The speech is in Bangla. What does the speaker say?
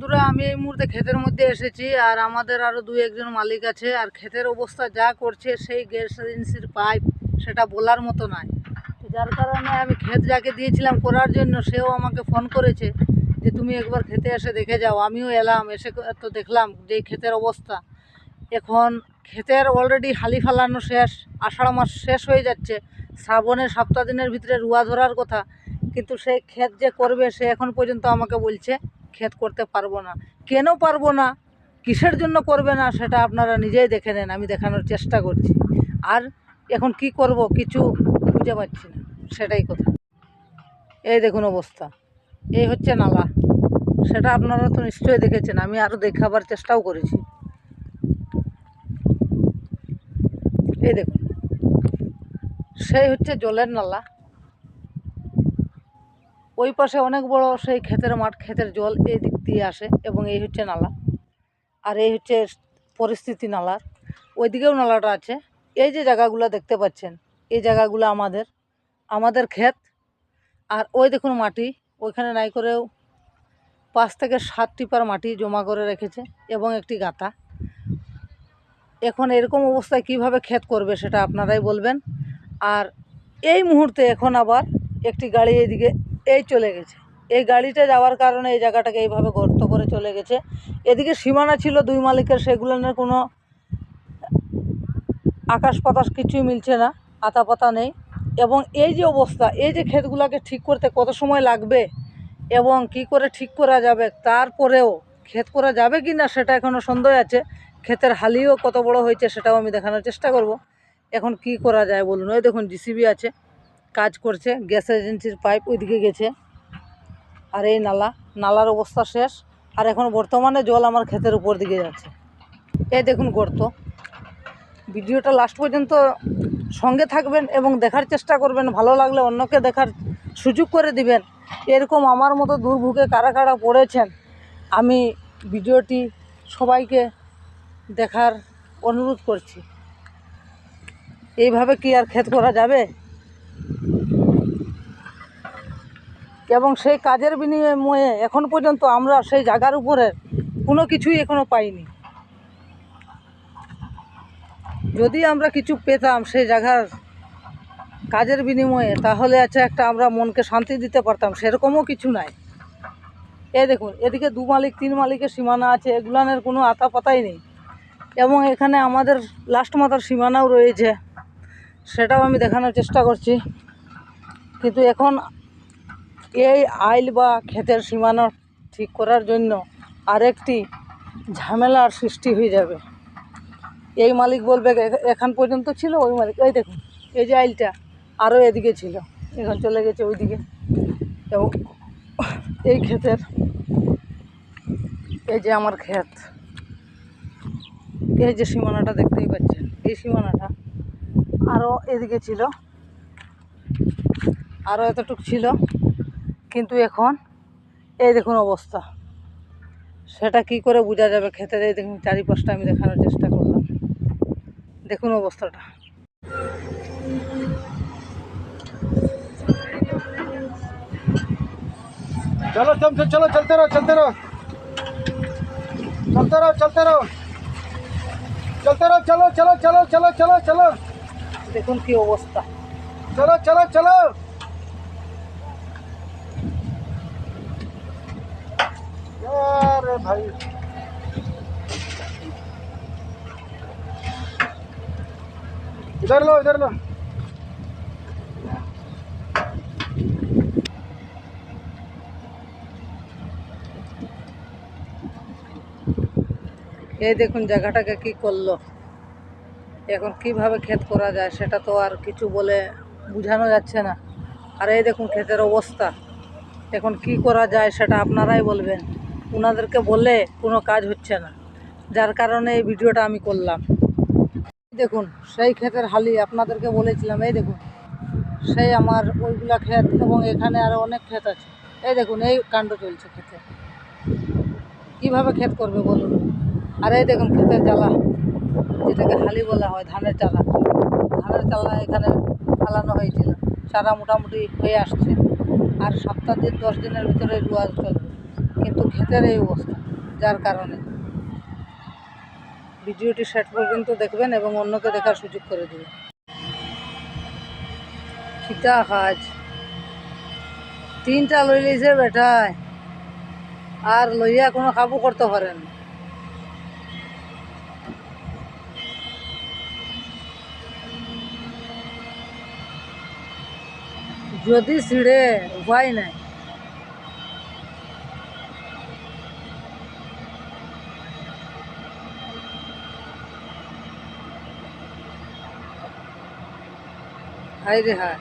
বন্ধুরা, আমি এই মুহূর্তে ক্ষেতের মধ্যে এসেছি আর আমাদের আরও দু একজন মালিক আছে। আর ক্ষেতের অবস্থা যা করছে সেই গ্যাস এজেন্সির পাইপ সেটা বলার মতো নয়। যার কারণে আমি ক্ষেত যাকে দিয়েছিলাম করার জন্য সেও আমাকে ফোন করেছে যে তুমি একবার ক্ষেতে এসে দেখে যাও। আমিও এলাম, এসে তো দেখলাম যে ক্ষেতের অবস্থা। এখন ক্ষেতের অলরেডি হালি ফালানো শেষ, আষাঢ় মাস শেষ হয়ে যাচ্ছে, শ্রাবণের 7 দিনের ভিতরে রুয়া ধরার কথা, কিন্তু সেই ক্ষেত যে করবে সে এখন পর্যন্ত আমাকে বলছে ক্ষেত করতে পারবো না। কেন পারবো না, কিসের জন্য করবে না, সেটা আপনারা নিজেই দেখে নেন, আমি দেখানোর চেষ্টা করছি। আর এখন কি করব কিছু বুঝে পাচ্ছি না, সেটাই কথা। এই দেখুন অবস্থা, এই হচ্ছে নালা, সেটা আপনারা তো নিশ্চয়ই দেখেছেন, আমি আরও দেখাবার চেষ্টাও করেছি। এই দেখুন, সেই হচ্ছে জলের নালা, ওই পাশে অনেক বড় সেই ক্ষেতের মাঠ, ক্ষেতের জল এই দিক দিয়ে আসে এবং এই হচ্ছে নালা। আর এই হচ্ছে পরিস্থিতি নালার, ওইদিকেও নালাটা আছে। এই যে জায়গাগুলো দেখতে পাচ্ছেন, এই জায়গাগুলো আমাদের ক্ষেত। আর ওই দেখুন মাটি, ওইখানে নাই করেও 5 থেকে 7 টিপার মাটি জমা করে রেখেছে এবং একটি গাঁথা। এখন এরকম অবস্থায় কিভাবে ক্ষেত করবে সেটা আপনারাই বলবেন। আর এই মুহূর্তে এখন আবার একটি গাড়ি এইদিকে এই চলে গেছে, এই গাড়িটা যাওয়ার কারণে এই জায়গাটাকে এইভাবে গর্ত করে চলে গেছে। এদিকে সীমানা ছিল 2 মালিকের, সেগুলোর কোনো আকাশ বাতাস কিছুই মিলছে না, আতা পাতা নেই। এবং এই যে অবস্থা, এই যে ক্ষেতগুলোকে ঠিক করতে কত সময় লাগবে এবং কি করে ঠিক করা যাবে, তারপরেও ক্ষেত করা যাবে কি না সেটা এখনও সন্দেহ আছে। ক্ষেতের হালিও কত বড় হয়েছে সেটাও আমি দেখানোর চেষ্টা করব। এখন কি করা যায় বলুন। ওই দেখুন জিসিবি আছে, কাজ করছে, গ্যাস এজেন্সির পাইপ ওইদিকে গেছে। আর এই নালার অবস্থা শেষ। আর এখন বর্তমানে জল আমার ক্ষেতের উপর দিকে যাচ্ছে। এই দেখুন গর্ত। ভিডিওটা লাস্ট পর্যন্ত সঙ্গে থাকবেন এবং দেখার চেষ্টা করবেন, ভালো লাগলে অন্যকে দেখার সুযোগ করে দিবেন। এরকম আমার মতো দুর্ভোগে কারা কারা পড়েছেন, আমি ভিডিওটি সবাইকে দেখার অনুরোধ করছি। এইভাবে কি আর ক্ষেত করা যাবে? এবং সেই কাজের বিনিময়ে এখন পর্যন্ত আমরা সেই জায়গার উপরে কোনো কিছুই এখনও পাইনি। যদি আমরা কিছু পেতাম সেই জায়গার কাজের বিনিময়ে, তাহলে একটা আমরা মনকে শান্তি দিতে পারতাম, সেরকমও কিছু নাই। এই দেখুন এদিকে 2 মালিক 3 মালিকের সীমানা আছে, এগুলানের কোনো আতা পাতাই নেই। এবং এখানে আমাদের লাস্ট মাথার সীমানাও রয়েছে, সেটাও আমি দেখানোর চেষ্টা করছি। কিন্তু এখন এই আইল বা ক্ষেতের সীমানা ঠিক করার জন্য আরেকটি ঝামেলার সৃষ্টি হয়ে যাবে। এই মালিক বলবে এখান পর্যন্ত ছিল, ওই মালিক এই দেখুন এই যে আইলটা আরও এদিকে ছিল, এখন চলে গেছে ওইদিকে। এবং এই ক্ষেতের, এই যে আমার ক্ষেত, এই যে সীমানাটা দেখতেই পাচ্ছেন, এই সীমানাটা আরও এদিকে ছিল, আরও এতটুকু ছিল। কিন্তু এখন এই দেখুন অবস্থা, সেটা কি করে বোঝা যাবে ক্ষেতের? এই দেখুন চারিপাশটা আমি দেখানোর চেষ্টা করলাম, দেখুন অবস্থাটা। चलो तुम चलो चलते रहो चलते रहो चलते रहो चलते रहो चलते रहो चलो चलो चलो चलो चलो चलो দেখুন কি অবস্থা। चलो चलो चलो यार भाई इधर लो इधर लो। এই দেখুন জায়গাটাকে কি করলো, এখন কিভাবে ক্ষেত করা যায় সেটা তো আর কিছু বলে বোঝানো যাচ্ছে না। আর এই দেখুন ক্ষেতের অবস্থা, এখন কি করা যায় সেটা আপনারাই বলবেন। ওনাদেরকে বলে কোনো কাজ হচ্ছে না, যার কারণে এই ভিডিওটা আমি করলাম। দেখুন সেই ক্ষেতের হালি আপনাদেরকে বলেছিলাম, এই দেখুন সেই আমার ওইগুলা ক্ষেত এবং এখানে আরও অনেক ক্ষেত আছে। এই দেখুন এই কাণ্ড চলছে ক্ষেতে, কীভাবে ক্ষেত করবে বলুন। আর এই দেখুন ক্ষেতের জ্বালা, যেটাকে হালি বলা হয়, ধানের চারা এখানে ফালানো হয়েছিল, চারা মোটামুটি হয়ে আসছে। আর 7 দিন 10 দিনের ভিতরে রোয়া চলবে, কিন্তু ক্ষেতের এই অবস্থা। যার কারণে ভিডিওটি শেষ পর্যন্ত দেখবেন এবং অন্যকে দেখার সুযোগ করে দেবেন। খিতা কাজ 3টা লই লইছে বেটায়, আর লইয়া কোনো কাবু করতে পারেন না। যদি ছিঁড়ে উপায় নাই। হায় রে হায়।